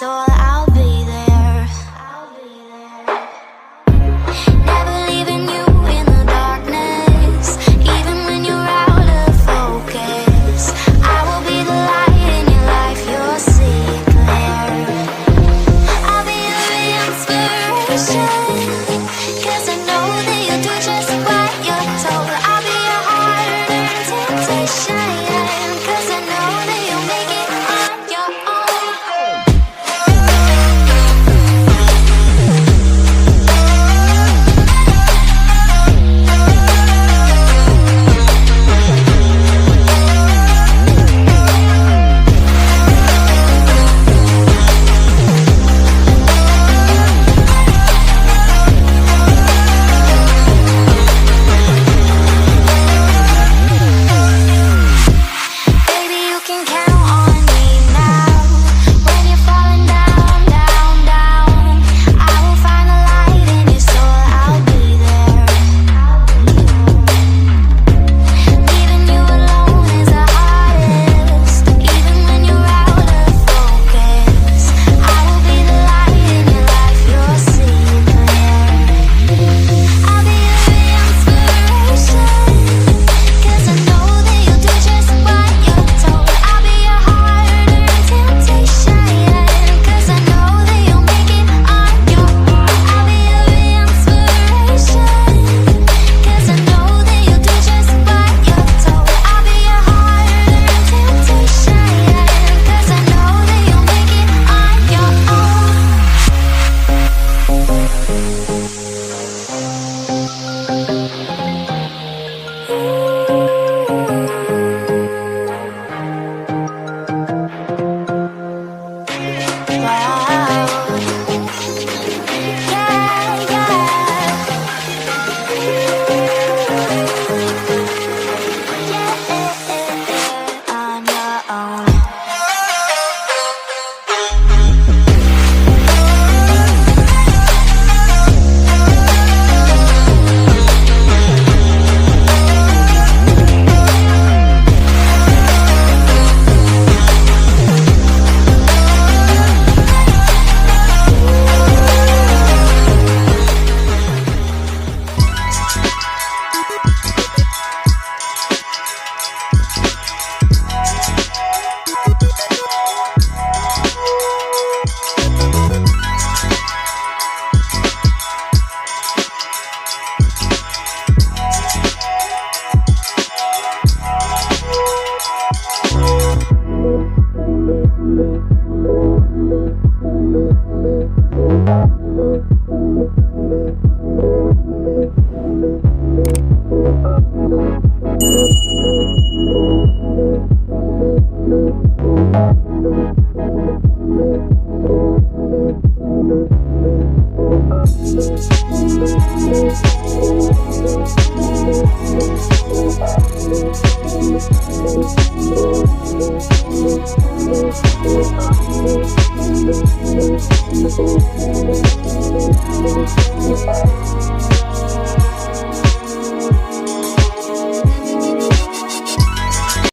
soul, I'll be there. Never leaving you in the darkness, even when you're out of focus. I will be the light in your life, you'll see it clear. I'll be your inspiration, 'cause I know that you'll do just what you're told. I'll be your heart and temptation, 'cause I know that you'll make it on your own. Baby, you can count on me now. When you're falling down, down, down, I will find the light in your soul, I'll be there. Leaving you alone is the hardest, even when you're out of focus. I will be the light in your life, you'll see it clear. I'll be your inspiration, 'cause I know that you'll do just what you're told. I'll be your heart and temptation, 'cause I know that you'll make it on your own. I'll be your inspiration, 'cause I know that you'll do just what you're told. I'll be your heart and temptation, 'cause I know that you'll make it on your own. On your own.